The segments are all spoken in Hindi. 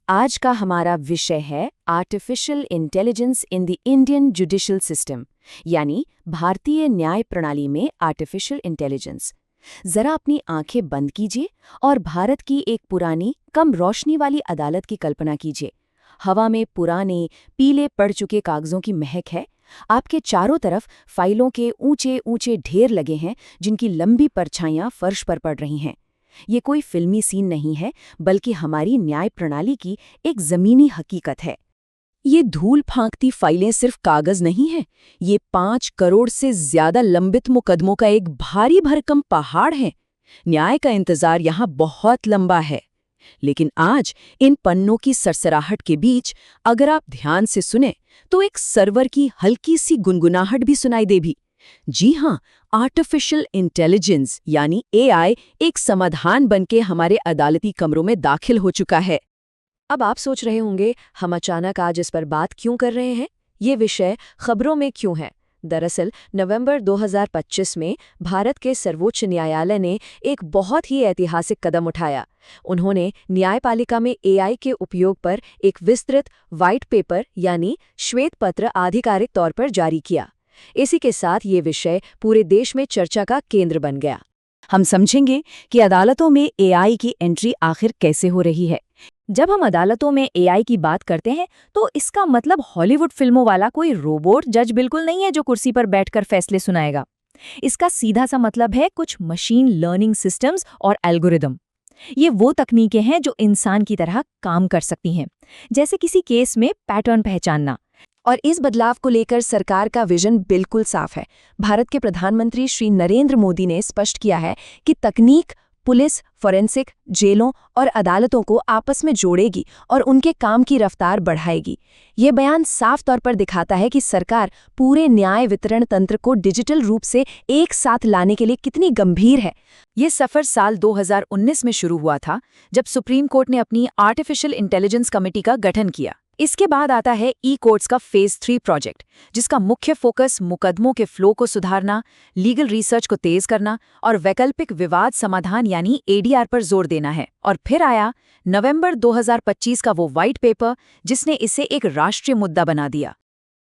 आज का हमारा विषय है artificial intelligence in the Indian judicial system, यानी भारतीय न्याय प्रणाली में आर्टिफिशियल इंटेलिजेंस। जरा अपनी आंखें बंद कीजिए और भारत की एक पुरानी, कम रोशनी वाली अदालत की कल्पना कीजिए। हवा में पुराने, पीले पड़ चुके कागजों की महक है। आपके चारों तरफ फाइलों के ऊंचे ऊंचे ढेर लगे हैं, जिनकी लंबी परछाइयां फर्श पर पड़ रही हैं। ये कोई फिल्मी सीन नहीं है, बल्कि हमारी न्याय प्रणाली की एक जमीनी हकीकत है। ये धूल फांकती फाइलें सिर्फ कागज नहीं हैं, ये 5 करोड़ से ज्यादा लंबित मुकदमों का एक भारी भरकम पहाड़ है। न्याय का इंतजार यहाँ बहुत लंबा है। लेकिन आज इन पन्नों की सरसराहट के बीच अगर आप ध्यान से सुने तो एक सर्वर की हल्की सी गुनगुनाहट भी सुनाई दे भी। जी हाँ, आर्टिफिशियल इंटेलिजेंस यानी एआई एक समाधान बनके हमारे अदालती कमरों में दाखिल हो चुका है। अब आप सोच रहे होंगे, हम अचानक आज इस पर बात क्यों कर रहे हैं? ये विषय खबरों में क्यों है? दरअसल नवंबर 2025 में भारत के सर्वोच्च न्यायालय ने एक बहुत ही ऐतिहासिक कदम उठाया। उन्होंने न्यायपालिका में एआई के उपयोग पर एक विस्तृत व्हाइट पेपर यानी श्वेत पत्र आधिकारिक तौर पर जारी किया। इसी के साथ ये विषय पूरे देश में चर्चा का केंद्र बन गया। हम समझेंगे कि अदालतों में एआई की एंट्री आखिर कैसे हो रही है। जब हम अदालतों में एआई की बात करते हैं तो इसका मतलब हॉलीवुड फिल्मों वाला कोई रोबोट जज बिल्कुल नहीं है जो कुर्सी पर बैठकर फैसले सुनाएगा। इसका सीधा सा मतलब है कुछ मशीन लर्निंग सिस्टम्स और एल्गोरिदम। ये वो तकनीकें हैं जो इंसान की तरह काम कर सकती हैं, जैसे किसी केस में पैटर्न पहचानना। और इस बदलाव को लेकर सरकार का विजन बिल्कुल साफ है। भारत के प्रधानमंत्री श्री नरेंद्र मोदी ने स्पष्ट किया है कि तकनीक पुलिस, फोरेंसिक, जेलों और अदालतों को आपस में जोड़ेगी और उनके काम की रफ्तार बढ़ाएगी। ये बयान साफ तौर पर दिखाता है कि सरकार पूरे न्याय वितरण तंत्र को डिजिटल रूप से एक साथ लाने के लिए कितनी गंभीर है। ये सफर साल 2019 में शुरू हुआ था, जब सुप्रीम कोर्ट ने अपनी आर्टिफिशियल इंटेलिजेंस कमेटी का गठन किया। इसके बाद आता है ई-कोर्ट्स का फेज 3 प्रोजेक्ट, जिसका मुख्य फोकस मुकदमों के फ्लो को सुधारना, लीगल रिसर्च को तेज करना और वैकल्पिक विवाद समाधान यानी एडीआर पर जोर देना है। और फिर आया नवंबर 2025 का वो व्हाइट पेपर, जिसने इसे एक राष्ट्रीय मुद्दा बना दिया।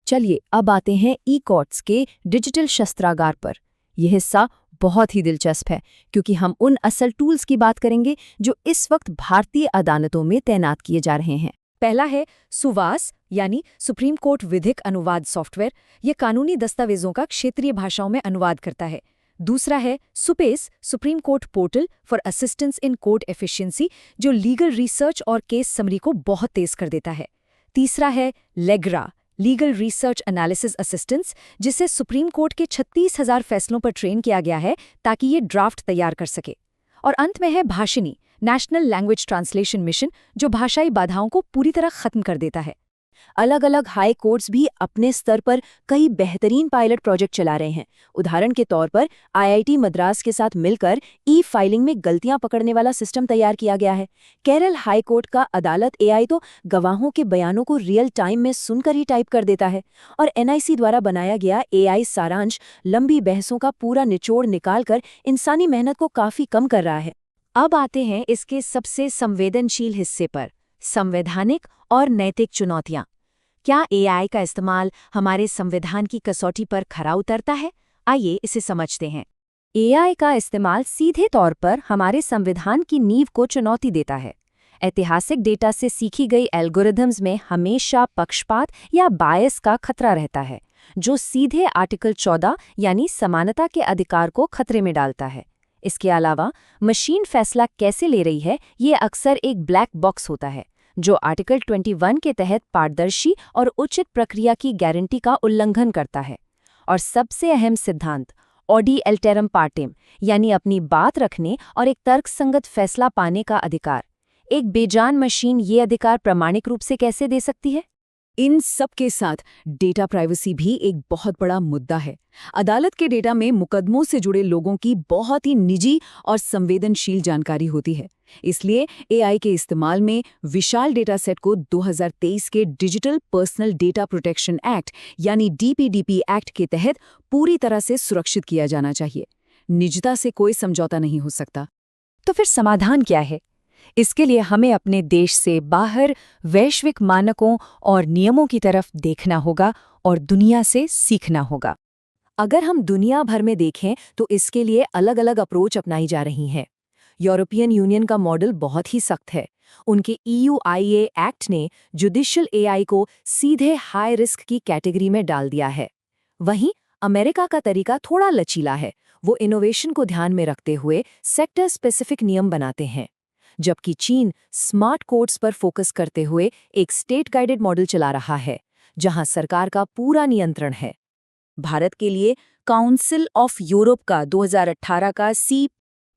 चलिए अब आते हैं ई-कोर्ट्स के डिजिटल शस्त्रागार पर। यह हिस्सा बहुत ही दिलचस्प है, क्योंकि हम उन असल टूल्स की बात करेंगे जो इस वक्त भारतीय अदालतों में तैनात किए जा रहे हैं। पहला है सुवास यानी सुप्रीम कोर्ट विधिक अनुवाद सॉफ्टवेयर। ये कानूनी दस्तावेजों का क्षेत्रीय भाषाओं में अनुवाद करता है। दूसरा है SUPACE, supreme court portal for assistance in court efficiency, जो लीगल रिसर्च और केस समरी को बहुत तेज कर देता है। तीसरा है लेग्रा, लीगल रिसर्च एनालिसिस असिस्टेंस, जिसे सुप्रीम कोर्ट के 36,000 फैसलों पर ट्रेन किया गया है ताकि ये ड्राफ्ट तैयार कर सके। और अंत में है Bhashini, national language translation mission, जो भाषाई बाधाओं को पूरी तरह खत्म कर देता है। अलग अलग हाई कोर्ट्स भी अपने स्तर पर कई बेहतरीन पायलट प्रोजेक्ट चला रहे हैं। उदाहरण के तौर पर आईआईटी मद्रास के साथ मिलकर ई फाइलिंग में गलतियां पकड़ने वाला सिस्टम तैयार किया गया है। केरल हाई कोर्ट का अदालत एआई तो गवाहों के बयानों को रियल टाइम में सुनकर ही टाइप कर देता है। और एनआईसी द्वारा बनाया गया एआई सारांश लंबी बहसों का पूरा निचोड़ निकालकर इंसानी मेहनत को काफी कम कर रहा है। अब आते हैं इसके सबसे संवेदनशील हिस्से पर, संवैधानिक और नैतिक चुनौतियां। क्या एआई का इस्तेमाल हमारे संविधान की कसौटी पर खरा उतरता है? आइए इसे समझते हैं। एआई का इस्तेमाल सीधे तौर पर हमारे संविधान की नींव को चुनौती देता है। ऐतिहासिक डेटा से सीखी गई एल्गोरिदम्स में हमेशा पक्षपात या बायस का खतरा रहता है, जो सीधे आर्टिकल 14 यानी समानता के अधिकार को खतरे में डालता है। इसके अलावा मशीन फैसला कैसे ले रही है, ये अक्सर एक ब्लैक बॉक्स होता है, जो आर्टिकल 21 के तहत पारदर्शी और उचित प्रक्रिया की गारंटी का उल्लंघन करता है। और सबसे अहम सिद्धांत ऑडी एल्टेरम पार्टेम यानी अपनी बात रखने और एक तर्कसंगत फैसला पाने का अधिकार। एक बेजान मशीन ये अधिकार प्रामाणिक रूप से कैसे दे सकती है? इन सब के साथ डेटा प्राइवेसी भी एक बहुत बड़ा मुद्दा है। अदालत के डेटा में मुकदमों से जुड़े लोगों की बहुत ही निजी और संवेदनशील जानकारी होती है। इसलिए एआई के इस्तेमाल में विशाल डेटा सेट को 2023 के digital personal data protection act यानी डीपीडीपी एक्ट के तहत पूरी तरह से सुरक्षित किया जाना चाहिए। निजता से कोई समझौता नहीं हो सकता। तो फिर समाधान क्या है? इसके लिए हमें अपने देश से बाहर वैश्विक मानकों और नियमों की तरफ देखना होगा और दुनिया से सीखना होगा। अगर हम दुनिया भर में देखें तो इसके लिए अलग-अलग अप्रोच अपनाई जा रही हैं। यूरोपियन यूनियन का मॉडल बहुत ही सख्त है। उनके EUIA एक्ट ने जुडिशियल AI को सीधे हाई रिस्क की कैटेगरी में डाल दिया है। वहीं अमेरिका का तरीका थोड़ा लचीला है। वो इनोवेशन को ध्यान में रखते हुए सेक्टर स्पेसिफिक नियम बनाते हैं। जबकि चीन स्मार्ट कोड्स पर फोकस करते हुए एक स्टेट गाइडेड मॉडल चला रहा है, जहां सरकार का पूरा नियंत्रण है। भारत के लिए काउंसिल ऑफ यूरोप का 2018 का सी।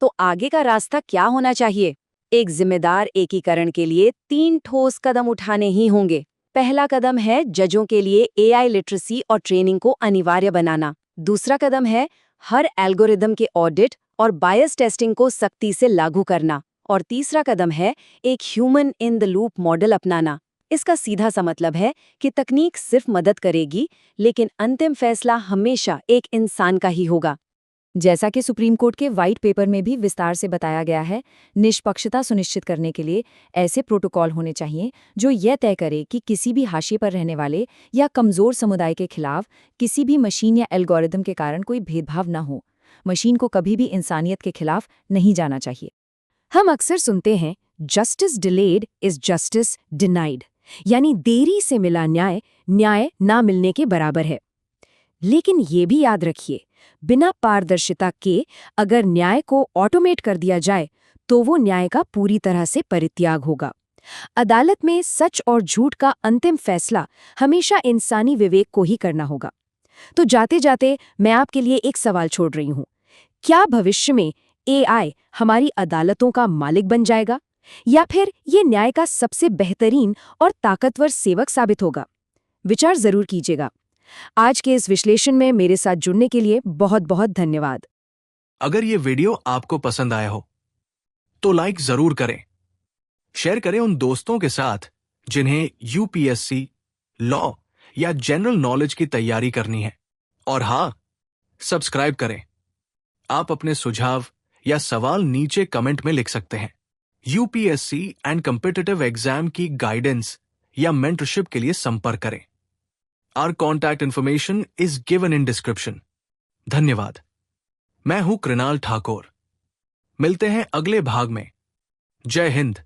तो आगे का रास्ता क्या होना चाहिए? एक जिम्मेदार एकीकरण के लिए 3 ठोस कदम उठाने ही होंगे। पहला कदम है जजों के लिए AI लिटरेसी और ट्रेनिंग को अनिवार्य बनाना। दूसरा कदम है हर एल्गोरिदम के ऑडिट और बायस टेस्टिंग को सख्ती से लागू करना। और तीसरा कदम है एक human in the loop model अपनाना। इसका सीधा सा मतलब है कि तकनीक सिर्फ मदद करेगी, लेकिन अंतिम फैसला हमेशा एक इंसान का ही होगा। जैसा कि सुप्रीम कोर्ट के व्हाइट पेपर में भी विस्तार से बताया गया है, निष्पक्षता सुनिश्चित करने के लिए ऐसे प्रोटोकॉल होने चाहिए जो यह तय करे कि किसी भी हाशिए पर रहने वाले या कमजोर समुदाय के खिलाफ किसी भी मशीन या एल्गोरिदम के कारण कोई भेदभाव न हो। मशीन को कभी भी इंसानियत के खिलाफ नहीं जाना चाहिए। हम अक्सर सुनते हैं justice delayed is justice denied, यानी देरी से मिला न्याय न्याय ना मिलने के बराबर है। लेकिन ये भी याद रखिए, बिना पारदर्शिता के अगर न्याय को ऑटोमेट कर दिया जाए तो वो न्याय का पूरी तरह से परित्याग होगा। अदालत में सच और झूठ का अंतिम फैसला हमेशा इंसानी विवेक को ही करना होगा। तो जाते जाते मैं आपके लिए एक सवाल छोड़ रही हूँ। क्या भविष्य में AI हमारी अदालतों का मालिक बन जाएगा, या फिर ये न्याय का सबसे बेहतरीन और ताकतवर सेवक साबित होगा? विचार जरूर कीजिएगा। आज के इस विश्लेषण में मेरे साथ जुड़ने के लिए बहुत बहुत धन्यवाद। अगर ये वीडियो आपको पसंद आया हो तो लाइक जरूर करें, शेयर करें उन दोस्तों के साथ जिन्हें UPSC, लॉ या जनरल नॉलेज की तैयारी करनी है। और हाँ, सब्सक्राइब करें। आप अपने सुझाव या सवाल नीचे कमेंट में लिख सकते हैं। UPSC एंड कॉम्पिटिटिव एग्जाम की गाइडेंस या मेंटरशिप के लिए संपर्क करें। Our contact information is given in description. धन्यवाद। मैं हूं कृणाल ठाकुर। मिलते हैं अगले भाग में। जय हिंद।